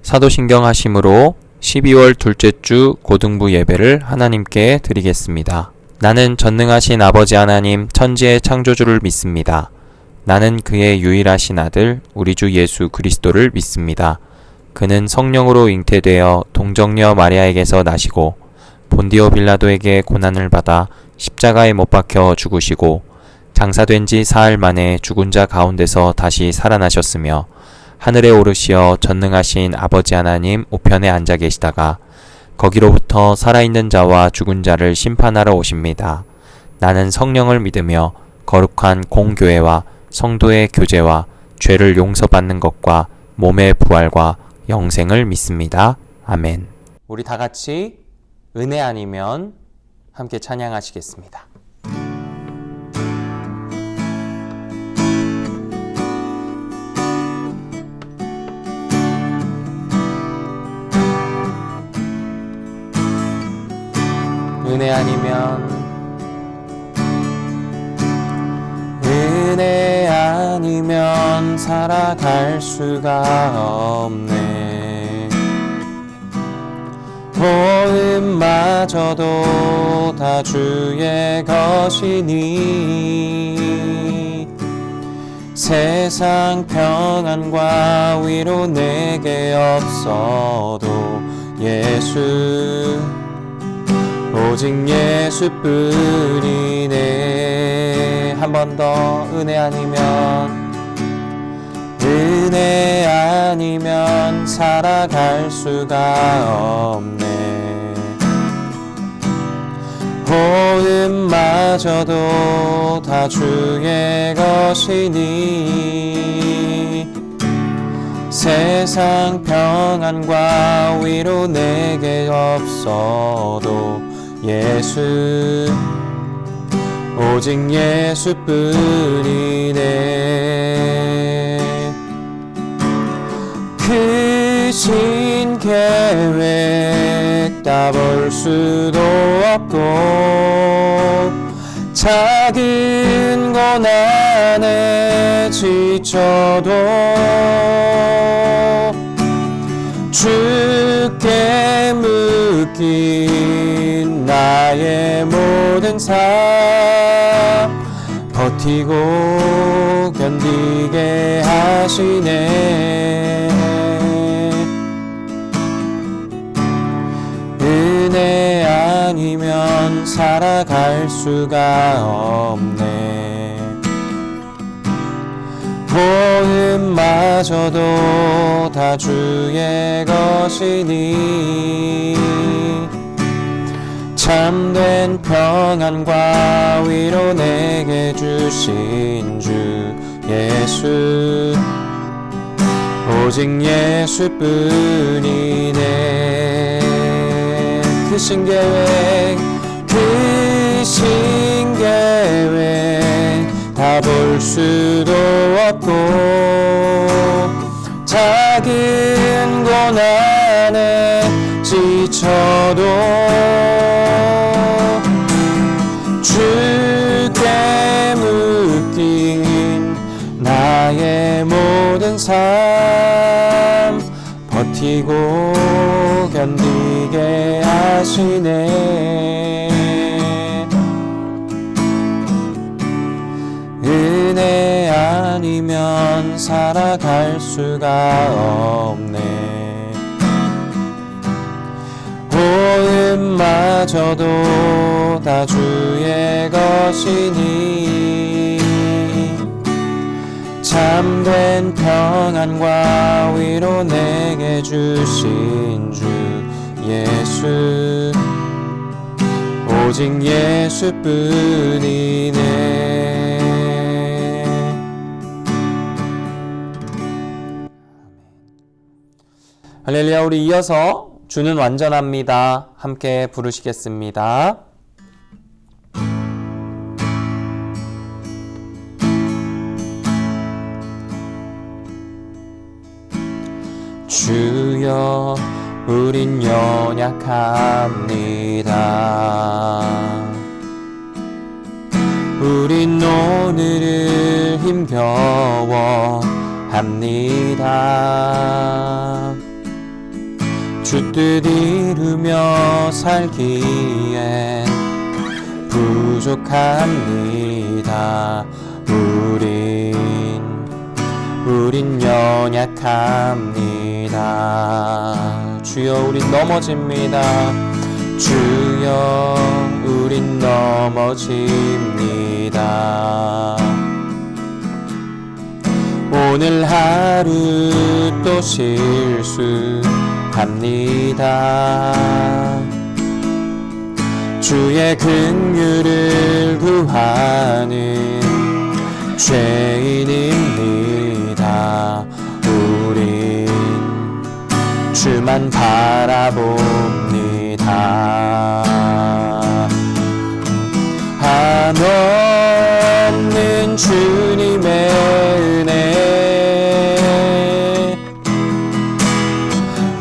사도신경 하심으로 12월 둘째 주 고등부 예배를 하나님께 드리겠습니다. 나는 전능하신 아버지 하나님 천지의 창조주를 믿습니다. 나는 그의 유일하신 아들 우리 주 예수 그리스도를 믿습니다. 그는 성령으로 잉태되어 동정녀 마리아에게서 나시고 본디오 빌라도에게 고난을 받아 십자가에 못 박혀 죽으시고 장사된 지 사흘 만에 죽은 자 가운데서 다시 살아나셨으며 하늘에 오르시어 전능하신 아버지 하나님 우편에 앉아 계시다가 거기로부터 살아있는 자와 죽은 자를 심판하러 오십니다. 나는 성령을 믿으며 거룩한 공교회와 성도의 교제와 죄를 용서받는 것과 몸의 부활과 영생을 믿습니다. 아멘. 우리 다 같이 은혜 아니면 함께 찬양하시겠습니다. 은혜 아니면 살아갈 수가 없네. 모음마저도 다 주의 것이니 세상 평안과 위로 내게 없어도 예수 오직 예수뿐이네. 한 번 더 은혜 아니면 살아갈 수가 없네. 호흡마저도 다 주의 것이니 세상 평안과 위로 내게 없어도 예수 오직 예수뿐이네. 크신 계획 다 볼 수도 없고 작은 고난에 지쳐도 주께 묶인 나의 모든 삶 버티고 견디게 하시네. 은혜 아니면 살아갈 수가 없네. 호흡마저도 다 주의 것이니 참된 평안과 위로 내게 주신 주 예수 오직 예수뿐이네. 크신 계획 다 볼 수도 없고 작은 고난에 지쳐도 주께 묶인 나의 모든 삶 버티고 견디게 하시네. 은혜 아니면 살아갈 수가 없네. 호흡마저도 다 주의 것이니 참된 평안과 위로 내게 주신 주 예수 오직 예수뿐이네. 할렐루야. 우리 이어서 주는 완전합니다 함께 부르시겠습니다. 주여 우린 연약합니다. 우린 오늘을 힘겨워합니다. 주 뜻 이루며 살기엔 부족합니다. 우린 연약합니다. 주여, 우린 넘어집니다. 주여, 우린 넘어집니다. 오늘 하루 또 실수합니다. 주의 긍휼을 구하는 죄인입니다. 우린 주만 바라봅니다. 한없는 주님의 은혜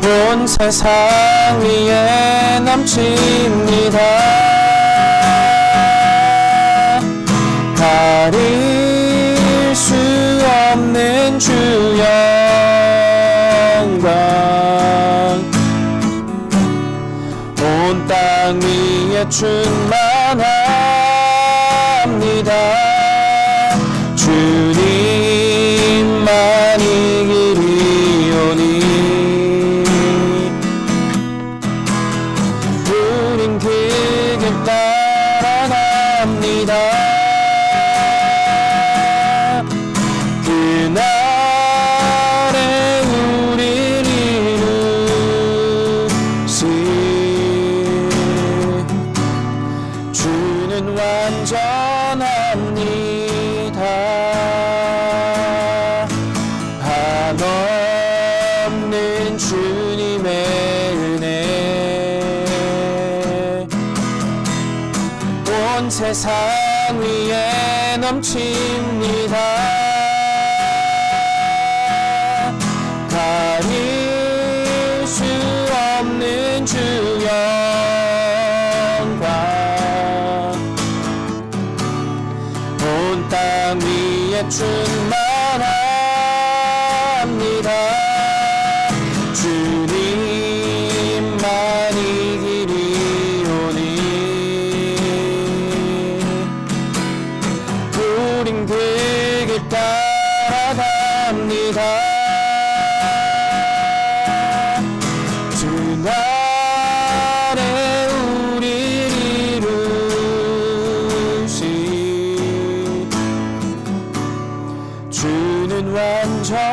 온 세상 위에 넘칩니다. 가릴 수 없는 주 영광 온 땅 위에 충만합니다. 주님만이 길이오니 우린 그 길 따라갑니다. 그날에 우리를 이루시 주는 완전합니다. 한없는 주님의 은혜 온 세상 위에 넘칩니다. 가릴 수 없는 주 영광 온 땅 위에 충만합니다. 주님만이 길이오니 우린 그 길 따라갑니다. 주날에 우리를 이루시 주는 완전합니다.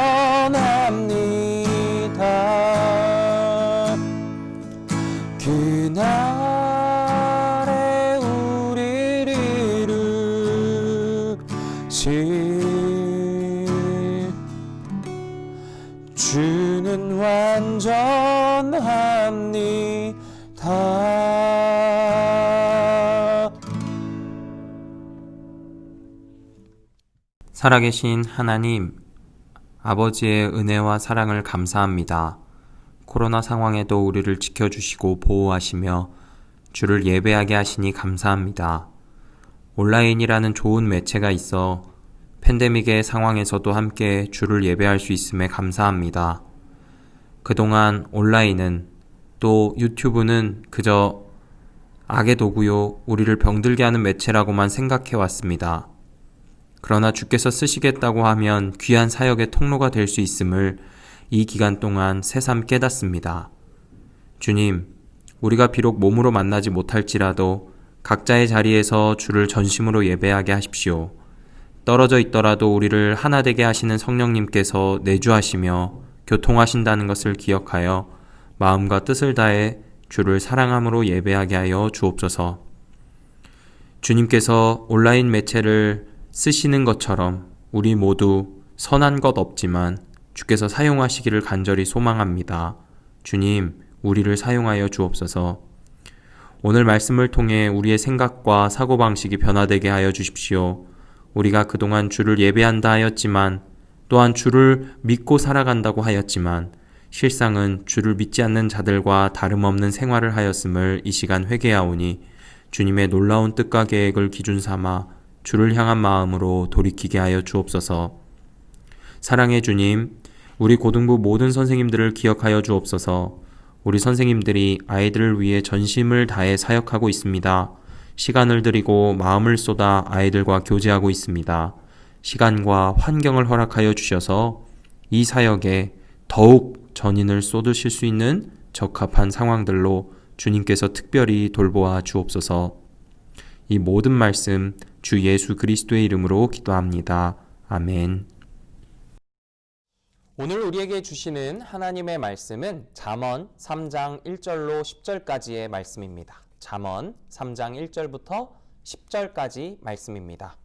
그날에 우리를 이루시 주는 완전합니다. 살아계신 하나님, 아버지의 은혜와 사랑을 감사합니다. 코로나 상황에도 우리를 지켜주시고 보호하시며 주를 예배하게 하시니 감사합니다. 온라인이라는 좋은 매체가 있어 팬데믹의 상황에서도 함께 주를 예배할 수 있음에 감사합니다. 그동안 온라인은 또 유튜브는 그저 악의 도구요, 우리를 병들게 하는 매체라고만 생각해 왔습니다. 그러나 주께서 쓰시겠다고 하면 귀한 사역의 통로가 될 수 있음을 이 기간 동안 새삼 깨닫습니다. 주님, 우리가 비록 몸으로 만나지 못할지라도 각자의 자리에서 주를 전심으로 예배하게 하십시오. 떨어져 있더라도 우리를 하나 되게 하시는 성령님께서 내주하시며 교통하신다는 것을 기억하여 마음과 뜻을 다해 주를 사랑함으로 예배하게 하여 주옵소서. 주님께서 온라인 매체를 쓰시는 것처럼 우리 모두 선한 것 없지만 주께서 사용하시기를 간절히 소망합니다. 주님, 우리를 사용하여 주옵소서. 오늘 말씀을 통해 우리의 생각과 사고방식이 변화되게 하여 주십시오. 우리가 그동안 주를 예배한다 하였지만 또한 주를 믿고 살아간다고 하였지만 실상은 주를 믿지 않는 자들과 다름없는 생활을 하였음을 이 시간 회개하오니 주님의 놀라운 뜻과 계획을 기준 삼아 주를 향한 마음으로 돌이키게 하여 주옵소서. 사랑의 주님, 우리 고등부 모든 선생님들을 기억하여 주옵소서. 우리 선생님들이 아이들을 위해 전심을 다해 사역하고 있습니다. 시간을 들이고 마음을 쏟아 아이들과 교제하고 있습니다. 시간과 환경을 허락하여 주셔서 이 사역에 더욱 전인을 쏟으실 수 있는 적합한 상황들로 주님께서 특별히 돌보아 주옵소서. 이 모든 말씀 주 예수 그리스도의 이름으로 기도합니다. 아멘. 오늘 우리에게 주시는 하나님의 말씀은 잠언 3장 1절로 10절까지의 말씀입니다. 잠언 3장 1절부터 10절까지 말씀입니다.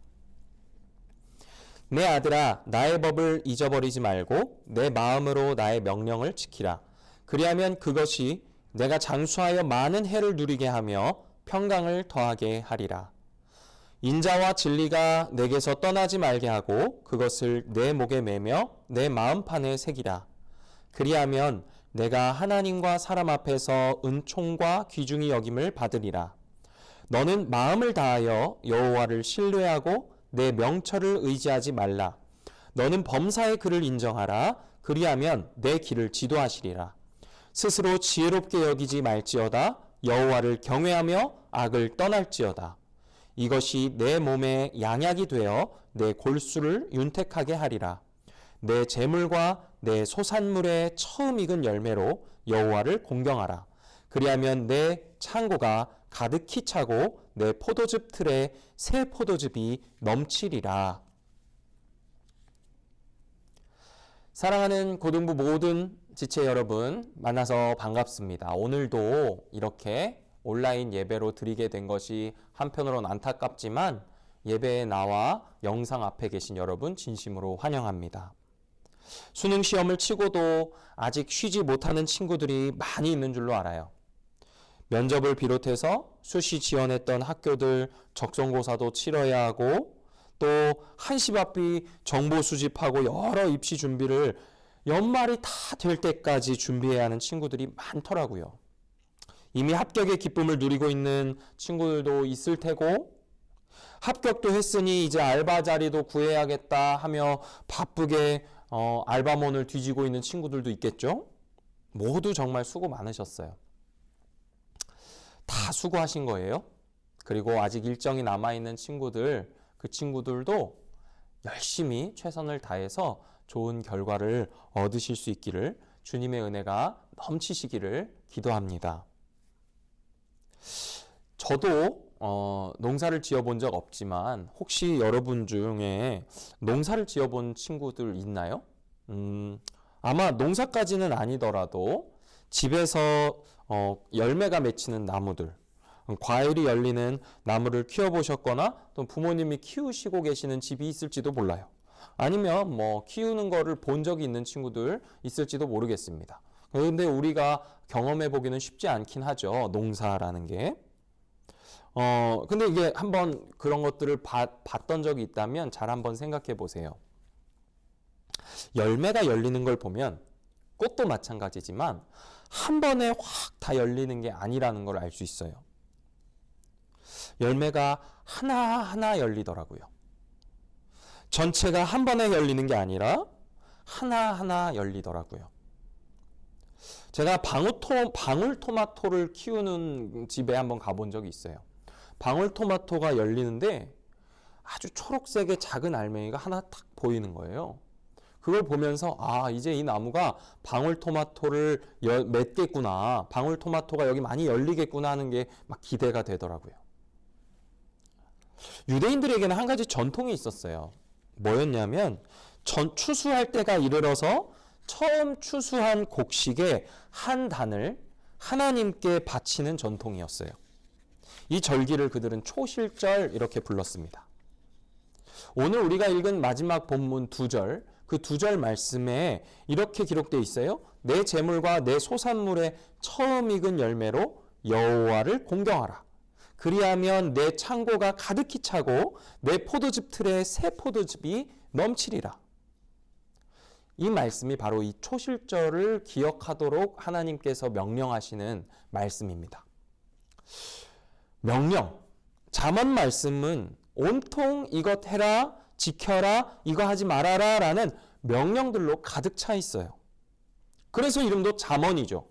내 아들아, 나의 법을 잊어버리지 말고 내 마음으로 나의 명령을 지키라. 그리하면 그것이 내가 장수하여 많은 해를 누리게 하며 평강을 더하게 하리라. 인자와 진리가 내게서 떠나지 말게 하고 그것을 내 목에 매며 내 마음판에 새기라. 그리하면 내가 하나님과 사람 앞에서 은총과 귀중히 여김을 받으리라. 너는 마음을 다하여 여호와를 신뢰하고 내 명철을 의지하지 말라. 너는 범사의 그를 인정하라. 그리하면 내 길을 지도하시리라. 스스로 지혜롭게 여기지 말지어다. 여호와를 경외하며 악을 떠날지어다. 이것이 내 몸에 양약이 되어 내 골수를 윤택하게 하리라. 내 재물과 내 소산물의 처음 익은 열매로 여호와를 공경하라. 그리하면 내 창고가 가득히 차고 내 포도즙 틀에 새 포도즙이 넘치리라. 사랑하는 고등부 모든 지체 여러분, 만나서 반갑습니다. 오늘도 이렇게 온라인 예배로 드리게 된 것이 한편으로는 안타깝지만 예배에 나와 영상 앞에 계신 여러분 진심으로 환영합니다. 수능 시험을 치고도 아직 쉬지 못하는 친구들이 많이 있는 줄로 알아요. 면접을 비롯해서 수시 지원했던 학교들 적성고사도 치러야 하고 또 한시바삐 정보 수집하고 여러 입시 준비를 연말이 다 될 때까지 준비해야 하는 친구들이 많더라고요. 이미 합격의 기쁨을 누리고 있는 친구들도 있을 테고 합격도 했으니 이제 알바 자리도 구해야겠다 하며 바쁘게 알바몬을 뒤지고 있는 친구들도 있겠죠. 모두 정말 수고 많으셨어요. 다 수고하신 거예요. 그리고 아직 일정이 남아있는 친구들, 그 친구들도 열심히 최선을 다해서 좋은 결과를 얻으실 수 있기를 주님의 은혜가 넘치시기를 기도합니다. 저도 농사를 지어본 적 없지만 혹시 여러분 중에 농사를 지어본 친구들 있나요? 아마 농사까지는 아니더라도 집에서 열매가 맺히는 나무들, 과일이 열리는 나무를 키워보셨거나 또 부모님이 키우시고 계시는 집이 있을지도 몰라요. 아니면 뭐 키우는 거를 본 적이 있는 친구들 있을지도 모르겠습니다. 그런데 우리가 경험해 보기는 쉽지 않긴 하죠. 농사라는 게. 근데 이게 한번 그런 것들을 봤던 적이 있다면 잘 한번 생각해 보세요. 열매가 열리는 걸 보면 꽃도 마찬가지지만 한 번에 확 다 열리는 게 아니라는 걸 알 수 있어요. 열매가 하나하나 열리더라고요. 전체가 한 번에 열리는 게 아니라 하나하나 열리더라고요. 제가 방울토마토를 키우는 집에 한번 가본 적이 있어요. 방울토마토가 열리는데 아주 초록색의 작은 알맹이가 하나 탁 보이는 거예요. 그걸 보면서 이제 이 나무가 방울토마토를 맺겠구나, 방울토마토가 여기 많이 열리겠구나 하는 게 막 기대가 되더라고요. 유대인들에게는 한 가지 전통이 있었어요. 뭐였냐면 추수할 때가 이르러서 처음 추수한 곡식의 한 단을 하나님께 바치는 전통이었어요. 이 절기를 그들은 초실절 이렇게 불렀습니다. 오늘 우리가 읽은 마지막 본문 2절, 그 2절 말씀에 이렇게 기록되어 있어요. 내 재물과 내 소산물의 처음 익은 열매로 여호와를 공경하라. 그리하면 내 창고가 가득히 차고 내 포도즙 틀에 새 포도즙이 넘치리라. 이 말씀이 바로 이 초실절을 기억하도록 하나님께서 명령하시는 말씀입니다. 명령, 잠언 말씀은 온통 이것 해라, 지켜라, 이거 하지 말아라 라는 명령들로 가득 차 있어요. 그래서 이름도 잠언이죠.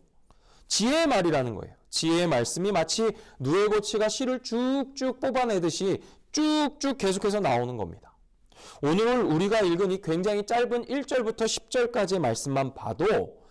지혜의 말이라는 거예요. 지혜의 말씀이 마치 누에고치가 씨를 쭉쭉 뽑아내듯이 쭉쭉 계속해서 나오는 겁니다. 오늘 우리가 읽은 이 굉장히 짧은 1절부터 10절까지의 말씀만 봐도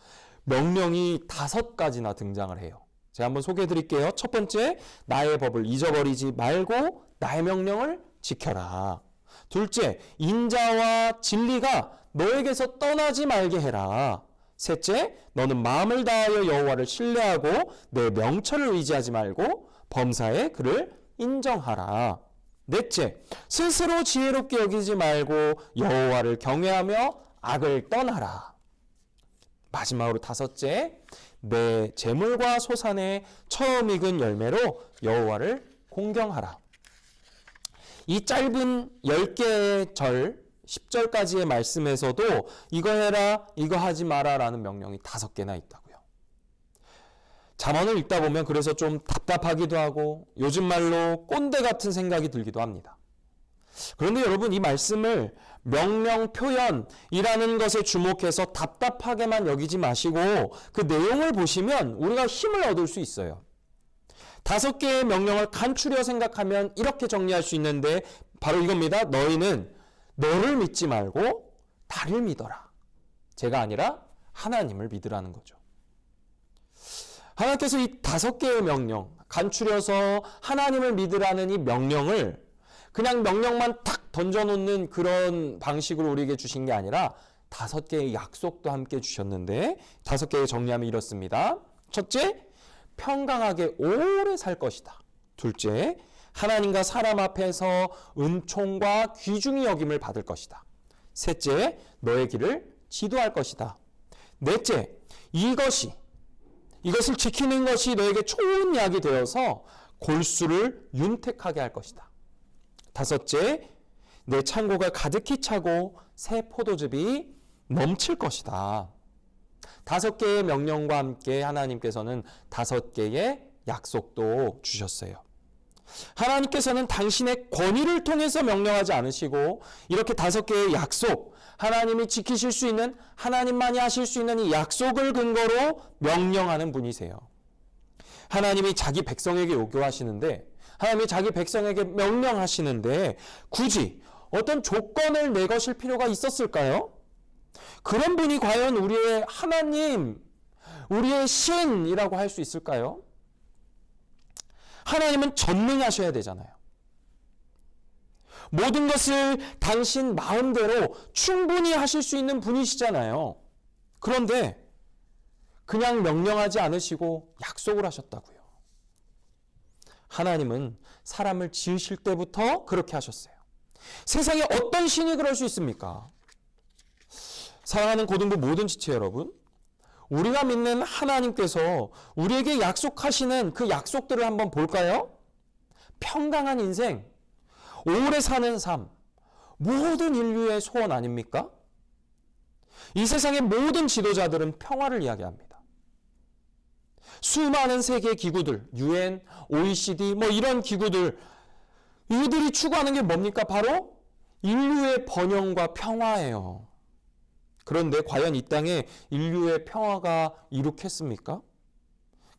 명령이 5가지나 등장을 해요. 제가 한번 소개해 드릴게요. 첫 번째, 나의 법을 잊어버리지 말고 나의 명령을 지켜라. 둘째, 인자와 진리가 너에게서 떠나지 말게 해라. 셋째, 너는 마음을 다하여 여호와를 신뢰하고 내 명철을 의지하지 말고 범사에 그를 인정하라. 넷째, 스스로 지혜롭게 여기지 말고 여호와를 경외하며 악을 떠나라. 마지막으로 5째, 내 재물과 소산의 처음 익은 열매로 여호와를 공경하라. 이 짧은 10개의 절, 10절까지의 말씀에서도 이거 해라, 이거 하지 마라 라는 명령이 5개나 있다고요. 잠언을 읽다 보면 그래서 좀 답답하기도 하고 요즘 말로 꼰대 같은 생각이 들기도 합니다. 그런데 여러분, 이 말씀을 명령 표현이라는 것에 주목해서 답답하게만 여기지 마시고 그 내용을 보시면 우리가 힘을 얻을 수 있어요. 5개의 명령을 간추려 생각하면 이렇게 정리할 수 있는데 바로 이겁니다. 너희는 너를 믿지 말고 나를 믿어라. 제가 아니라 하나님을 믿으라는 거죠. 하나님께서 이 5개의 명령, 간추려서 하나님을 믿으라는 이 명령을 그냥 명령만 탁 던져놓는 그런 방식으로 우리에게 주신 게 아니라 5개의 약속도 함께 주셨는데 5개의 정리하면 이렇습니다. 첫째, 평강하게 오래 살 것이다. 둘째, 하나님과 사람 앞에서 은총과 귀중히 여김을 받을 것이다. 셋째, 너의 길을 지도할 것이다. 넷째, 이것을 지키는 것이 너에게 좋은 약이 되어서 골수를 윤택하게 할 것이다. 5째, 내 창고가 가득히 차고 새 포도즙이 넘칠 것이다. 5개의 명령과 함께 하나님께서는 5개의 약속도 주셨어요. 하나님께서는 당신의 권위를 통해서 명령하지 않으시고 이렇게 5개의 약속, 하나님이 지키실 수 있는, 하나님만이 하실 수 있는 이 약속을 근거로 명령하는 분이세요. 하나님이 자기 백성에게 요구하시는데, 하나님이 자기 백성에게 명령하시는데 굳이 어떤 조건을 내거실 필요가 있었을까요? 그런 분이 과연 우리의 하나님, 우리의 신이라고 할 수 있을까요? 하나님은 전능하셔야 되잖아요. 모든 것을 당신 마음대로 충분히 하실 수 있는 분이시잖아요. 그런데 그냥 명령하지 않으시고 약속을 하셨다고요. 하나님은 사람을 지으실 때부터 그렇게 하셨어요. 세상에 어떤 신이 그럴 수 있습니까? 사랑하는 고등부 모든 지체 여러분, 우리가 믿는 하나님께서 우리에게 약속하시는 그 약속들을 한번 볼까요? 평강한 인생, 오래 사는 삶, 모든 인류의 소원 아닙니까? 이 세상의 모든 지도자들은 평화를 이야기합니다. 수많은 세계 기구들, UN, OECD, 이런 기구들, 이들이 추구하는 게 뭡니까? 바로 인류의 번영과 평화예요. 그런데 과연 이 땅에 인류의 평화가 이룩했습니까?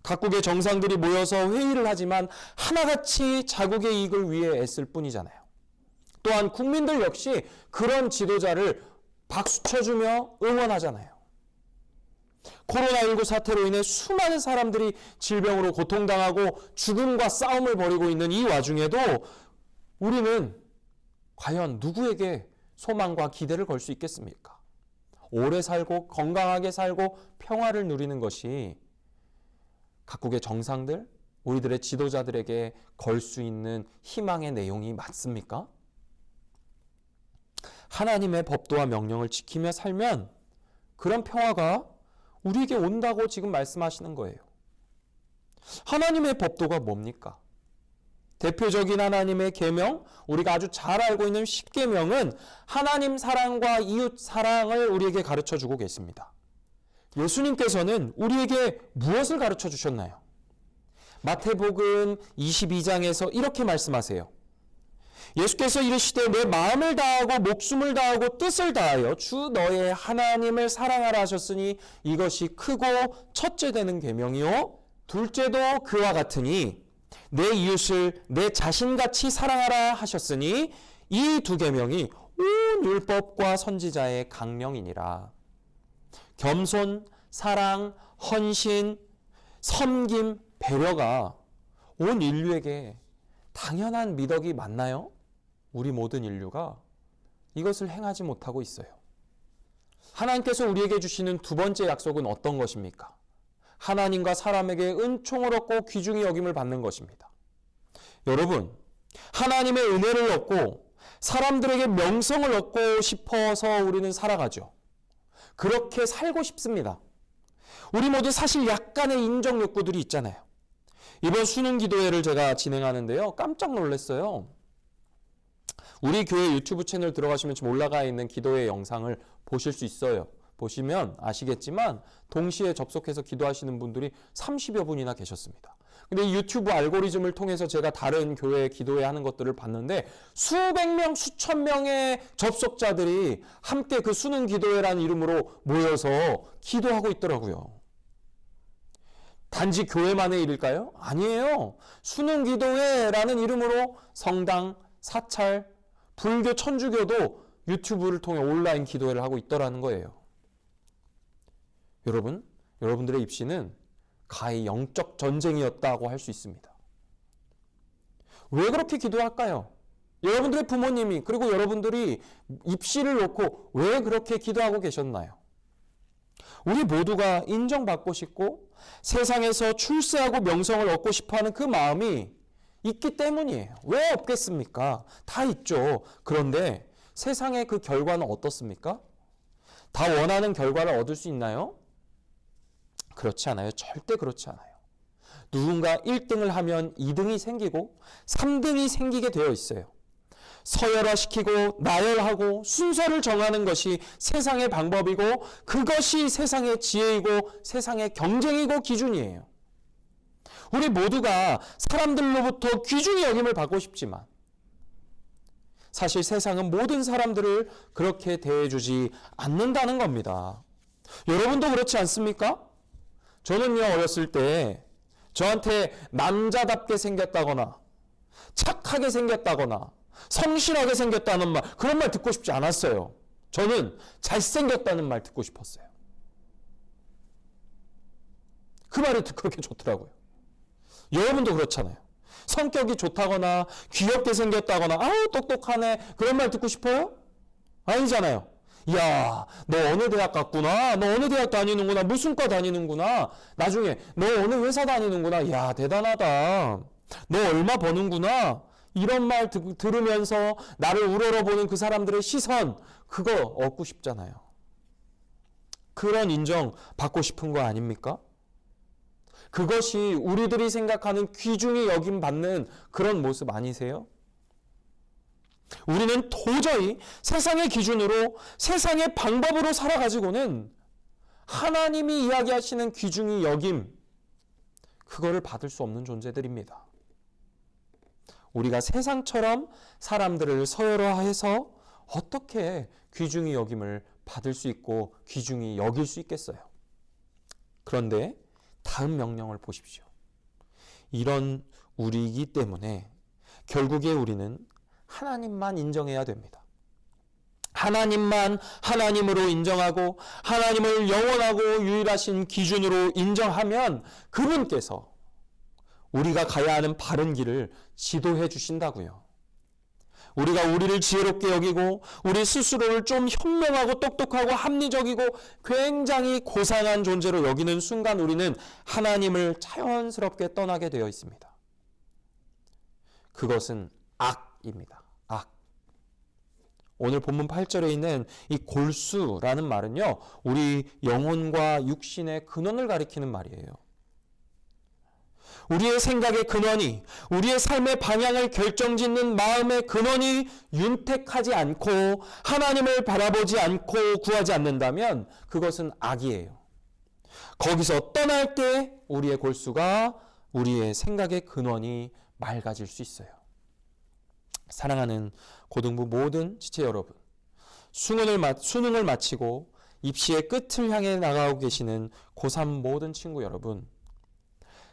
각국의 정상들이 모여서 회의를 하지만 하나같이 자국의 이익을 위해 애쓸 뿐이잖아요. 또한 국민들 역시 그런 지도자를 박수 쳐주며 응원하잖아요. 코로나19 사태로 인해 수많은 사람들이 질병으로 고통당하고 죽음과 싸움을 벌이고 있는 이 와중에도 우리는 과연 누구에게 소망과 기대를 걸 수 있겠습니까? 오래 살고 건강하게 살고 평화를 누리는 것이 각국의 정상들, 우리들의 지도자들에게 걸 수 있는 희망의 내용이 맞습니까? 하나님의 법도와 명령을 지키며 살면 그런 평화가 우리에게 온다고 지금 말씀하시는 거예요. 하나님의 법도가 뭡니까? 대표적인 하나님의 계명, 우리가 아주 잘 알고 있는 10계명은 하나님 사랑과 이웃 사랑을 우리에게 가르쳐주고 계십니다. 예수님께서는 우리에게 무엇을 가르쳐 주셨나요? 마태복음 22장에서 이렇게 말씀하세요. 예수께서 이르시되 내 마음을 다하고 목숨을 다하고 뜻을 다하여 주 너의 하나님을 사랑하라 하셨으니 이것이 크고 첫째 되는 계명이요 둘째도 그와 같으니 내 이웃을 내 자신같이 사랑하라 하셨으니 이 두 계명이 온 율법과 선지자의 강령이니라. 겸손, 사랑, 헌신, 섬김, 배려가 온 인류에게 당연한 미덕이 맞나요? 우리 모든 인류가 이것을 행하지 못하고 있어요. 하나님께서 우리에게 주시는 두 번째 약속은 어떤 것입니까? 하나님과 사람에게 은총을 얻고 귀중히 여김을 받는 것입니다. 여러분, 하나님의 은혜를 얻고 사람들에게 명성을 얻고 싶어서 우리는 살아가죠. 그렇게 살고 싶습니다. 우리 모두 사실 약간의 인정 욕구들이 있잖아요. 이번 수능 기도회를 제가 진행하는데요. 깜짝 놀랐어요. 우리 교회 유튜브 채널 들어가시면 지금 올라가 있는 기도회 영상을 보실 수 있어요. 보시면 아시겠지만 동시에 접속해서 기도하시는 분들이 30여 분이나 계셨습니다. 근데 이 유튜브 알고리즘을 통해서 제가 다른 교회 기도회 하는 것들을 봤는데 수백 명, 수천 명의 접속자들이 함께 그 수능 기도회라는 이름으로 모여서 기도하고 있더라고요. 단지 교회만의 일일까요? 아니에요. 수능 기도회라는 이름으로 성당, 사찰, 불교, 천주교도 유튜브를 통해 온라인 기도회를 하고 있더라는 거예요. 여러분, 여러분들의 입시는 가히 영적 전쟁이었다고 할 수 있습니다. 왜 그렇게 기도할까요? 여러분들의 부모님이 그리고 여러분들이 입시를 놓고 왜 그렇게 기도하고 계셨나요? 우리 모두가 인정받고 싶고 세상에서 출세하고 명성을 얻고 싶어하는 그 마음이 있기 때문이에요. 왜 없겠습니까? 다 있죠. 그런데 세상의 그 결과는 어떻습니까? 다 원하는 결과를 얻을 수 있나요? 그렇지 않아요. 절대 그렇지 않아요. 누군가 1등을 하면 2등이 생기고 3등이 생기게 되어 있어요. 서열화시키고 나열하고 순서를 정하는 것이 세상의 방법이고 그것이 세상의 지혜이고 세상의 경쟁이고 기준이에요. 우리 모두가 사람들로부터 귀중히 여김을 받고 싶지만 사실 세상은 모든 사람들을 그렇게 대해주지 않는다는 겁니다. 여러분도 그렇지 않습니까? 저는요, 어렸을 때 저한테 남자답게 생겼다거나 착하게 생겼다거나 성실하게 생겼다는 말, 그런 말 듣고 싶지 않았어요. 저는 잘생겼다는 말 듣고 싶었어요. 그 말이 그렇게 좋더라고요. 여러분도 그렇잖아요. 성격이 좋다거나 귀엽게 생겼다거나 아우 똑똑하네 그런 말 듣고 싶어요? 아니잖아요. 야, 너 어느 대학 갔구나. 너 어느 대학 다니는구나. 무슨 과 다니는구나. 나중에 너 어느 회사 다니는구나. 야, 대단하다. 너 얼마 버는구나. 이런 말 들으면서 나를 우러러보는 그 사람들의 시선, 그거 얻고 싶잖아요. 그런 인정 받고 싶은 거 아닙니까? 그것이 우리들이 생각하는 귀중히 여김받는 그런 모습 아니세요? 우리는 도저히 세상의 기준으로 세상의 방법으로 살아가지고는 하나님이 이야기하시는 귀중히 여김, 그거를 받을 수 없는 존재들입니다. 우리가 세상처럼 사람들을 서열화해서 어떻게 귀중히 여김을 받을 수 있고 귀중히 여길 수 있겠어요? 그런데 다음 명령을 보십시오. 이런 우리이기 때문에 결국에 우리는 하나님만 인정해야 됩니다. 하나님만 하나님으로 인정하고 하나님을 영원하고 유일하신 기준으로 인정하면 그분께서 우리가 가야 하는 바른 길을 지도해 주신다고요. 우리가 우리를 지혜롭게 여기고 우리 스스로를 좀 현명하고 똑똑하고 합리적이고 굉장히 고상한 존재로 여기는 순간 우리는 하나님을 자연스럽게 떠나게 되어 있습니다. 그것은 악입니다. 악. 오늘 본문 8절에 있는 이 골수라는 말은요, 우리 영혼과 육신의 근원을 가리키는 말이에요. 우리의 생각의 근원이, 우리의 삶의 방향을 결정짓는 마음의 근원이 윤택하지 않고 하나님을 바라보지 않고 구하지 않는다면 그것은 악이에요. 거기서 떠날 때 우리의 골수가, 우리의 생각의 근원이 맑아질 수 있어요. 사랑하는 고등부 모든 지체 여러분, 수능을 마치고 입시의 끝을 향해 나가고 계시는 고3 모든 친구 여러분,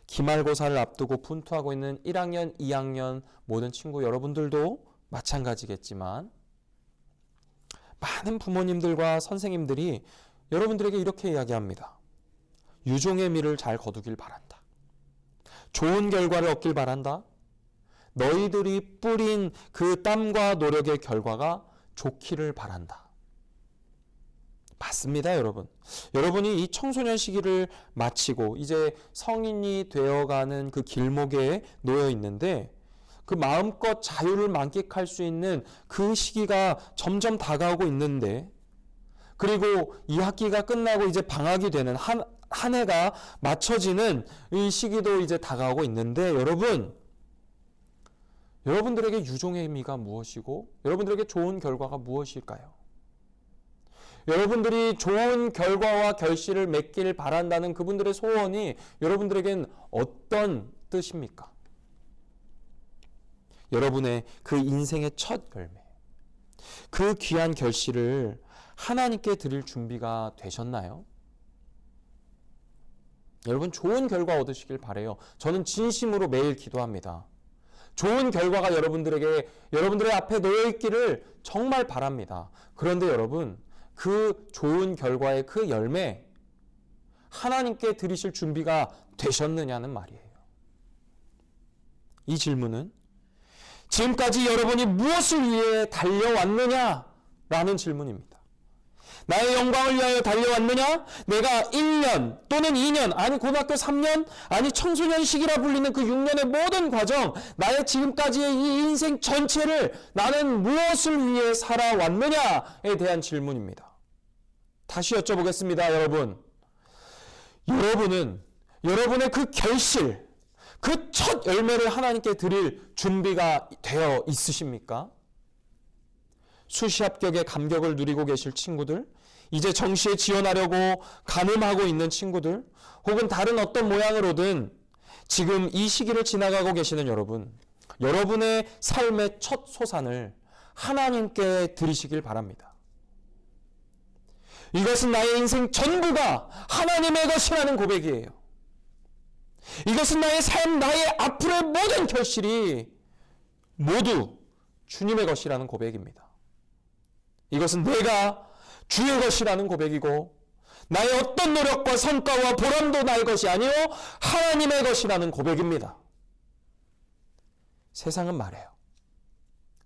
기말고사를 앞두고 분투하고 있는 1학년, 2학년 모든 친구 여러분들도 마찬가지겠지만 많은 부모님들과 선생님들이 여러분들에게 이렇게 이야기합니다. 유종의 미를 잘 거두길 바란다. 좋은 결과를 얻길 바란다. 너희들이 뿌린 그 땀과 노력의 결과가 좋기를 바란다. 맞습니다, 여러분. 여러분이 이 청소년 시기를 마치고 이제 성인이 되어가는 그 길목에 놓여 있는데 그 마음껏 자유를 만끽할 수 있는 그 시기가 점점 다가오고 있는데, 그리고 이 학기가 끝나고 이제 방학이 되는 한 해가 맞춰지는 이 시기도 이제 다가오고 있는데, 여러분들에게 유종의 의미가 무엇이고 여러분들에게 좋은 결과가 무엇일까요? 여러분들이 좋은 결과와 결실을 맺길 바란다는 그분들의 소원이 여러분들에겐 어떤 뜻입니까? 여러분의 그 인생의 첫 열매, 그 귀한 결실을 하나님께 드릴 준비가 되셨나요? 여러분, 좋은 결과 얻으시길 바라요. 저는 진심으로 매일 기도합니다. 좋은 결과가 여러분들의 앞에 놓여 있기를 정말 바랍니다. 그런데 여러분, 그 좋은 결과의 그 열매, 하나님께 드리실 준비가 되셨느냐는 말이에요. 이 질문은 지금까지 여러분이 무엇을 위해 달려왔느냐라는 질문입니다. 나의 영광을 위하여 달려왔느냐? 내가 1년 또는 2년, 아니 고등학교 3년, 아니 청소년 시기라 불리는 그 6년의 모든 과정, 나의 지금까지의 이 인생 전체를 나는 무엇을 위해 살아왔느냐에 대한 질문입니다. 다시 여쭤보겠습니다, 여러분. 여러분은 여러분의 그 결실, 그 첫 열매를 하나님께 드릴 준비가 되어 있으십니까? 수시 합격의 감격을 누리고 계실 친구들, 이제 정시에 지원하려고 가늠하고 있는 친구들, 혹은 다른 어떤 모양으로든 지금 이 시기를 지나가고 계시는 여러분, 여러분의 삶의 첫 소산을 하나님께 드리시길 바랍니다. 이것은 나의 인생 전부가 하나님의 것이라는 고백이에요. 이것은 나의 삶, 나의 앞으로의 모든 결실이 모두 주님의 것이라는 고백입니다. 이것은 내가 주의 것이라는 고백이고, 나의 어떤 노력과 성과와 보람도 나의 것이 아니요 하나님의 것이라는 고백입니다. 세상은 말해요.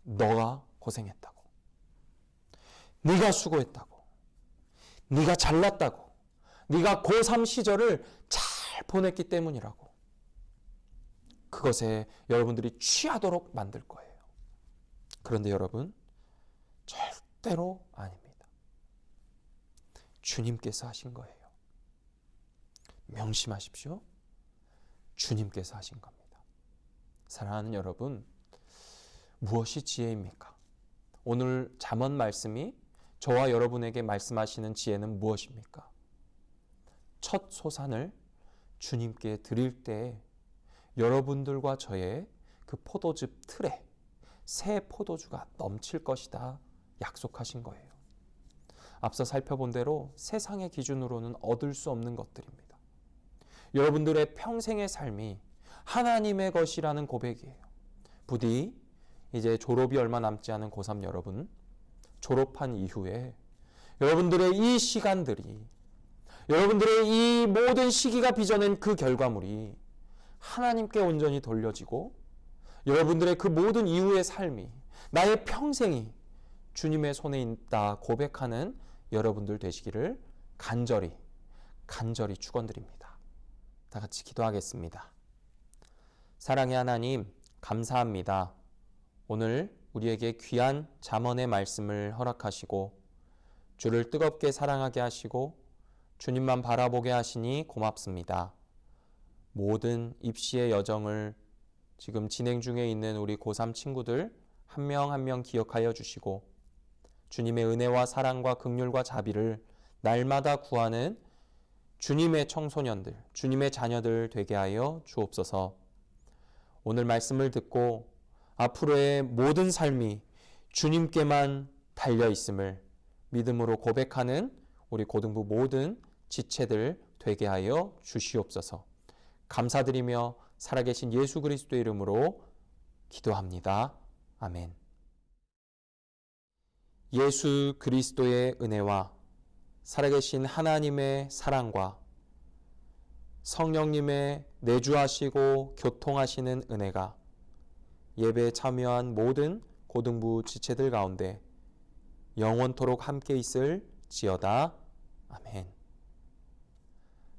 너가 고생했다고, 네가 수고했다고, 네가 잘났다고, 네가 고3 시절을 잘 보냈기 때문이라고. 그것에 여러분들이 취하도록 만들 거예요. 그런데 여러분, 절대로 아닙니다. 주님께서 하신 거예요. 명심하십시오. 주님께서 하신 겁니다. 사랑하는 여러분, 무엇이 지혜입니까? 오늘 잠언 말씀이 저와 여러분에게 말씀하시는 지혜는 무엇입니까? 첫 소산을 주님께 드릴 때 여러분들과 저의 그 포도즙 틀에 새 포도주가 넘칠 것이다 약속하신 거예요. 앞서 살펴본 대로 세상의 기준으로는 얻을 수 없는 것들입니다. 여러분들의 평생의 삶이 하나님의 것이라는 고백이에요. 부디 이제 졸업이 얼마 남지 않은 고3 여러분, 졸업한 이후에 여러분들의 이 시간들이, 여러분들의 이 모든 시기가 빚어낸 그 결과물이 하나님께 온전히 돌려지고 여러분들의 그 모든 이후의 삶이, 나의 평생이 주님의 손에 있다 고백하는 여러분들 되시기를 간절히 축원드립니다. 다 같이 기도하겠습니다. 사랑의 하나님, 감사합니다. 오늘 우리에게 귀한 잠언의 말씀을 허락하시고 주를 뜨겁게 사랑하게 하시고 주님만 바라보게 하시니 고맙습니다. 모든 입시의 여정을 지금 진행 중에 있는 우리 고3 친구들 한 명 한 명 기억하여 주시고 주님의 은혜와 사랑과 긍휼과 자비를 날마다 구하는 주님의 청소년들, 주님의 자녀들 되게 하여 주옵소서. 오늘 말씀을 듣고 앞으로의 모든 삶이 주님께만 달려 있음을 믿음으로 고백하는 우리 고등부 모든 지체들 되게 하여 주시옵소서. 감사드리며 살아계신 예수 그리스도의 이름으로 기도합니다. 아멘. 예수 그리스도의 은혜와 살아계신 하나님의 사랑과 성령님의 내주하시고 교통하시는 은혜가 예배에 참여한 모든 고등부 지체들 가운데 영원토록 함께 있을지어다. 아멘.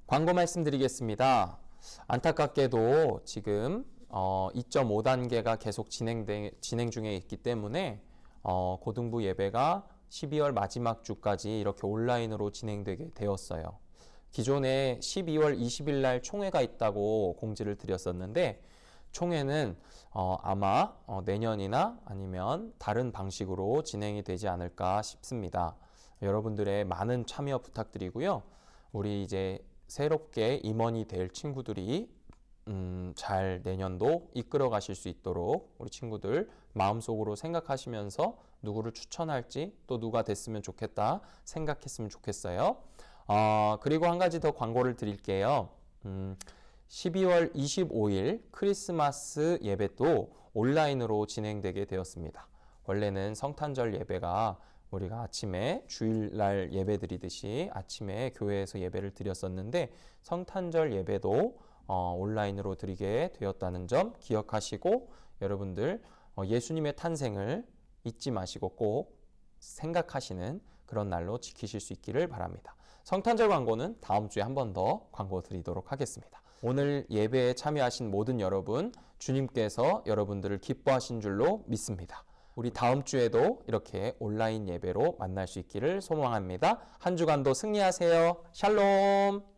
광고 말씀드리겠습니다. 안타깝게도 지금 2.5단계가 계속 진행 중에 있기 때문에 고등부 예배가 12월 마지막 주까지 이렇게 온라인으로 진행되게 되었어요. 기존에 12월 20일 날 총회가 있다고 공지를 드렸었는데 총회는 아마 내년이나 아니면 다른 방식으로 진행이 되지 않을까 싶습니다. 여러분들의 많은 참여 부탁드리고요. 우리 이제 새롭게 임원이 될 친구들이 잘 내년도 이끌어 가실 수 있도록 우리 친구들 마음속으로 생각하시면서 누구를 추천할지 또 누가 됐으면 좋겠다 생각했으면 좋겠어요. 그리고 한 가지 더 광고를 드릴게요. 12월 25일 크리스마스 예배도 온라인으로 진행되게 되었습니다. 원래는 성탄절 예배가 우리가 아침에 주일날 예배 드리듯이 아침에 교회에서 예배를 드렸었는데 성탄절 예배도 온라인으로 드리게 되었다는 점 기억하시고 여러분들 예수님의 탄생을 잊지 마시고 꼭 생각하시는 그런 날로 지키실 수 있기를 바랍니다. 성탄절 광고는 다음 주에 한 번 더 광고 드리도록 하겠습니다. 오늘 예배에 참여하신 모든 여러분, 주님께서 여러분들을 기뻐하신 줄로 믿습니다. 우리 다음 주에도 이렇게 온라인 예배로 만날 수 있기를 소망합니다. 한 주간도 승리하세요. 샬롬!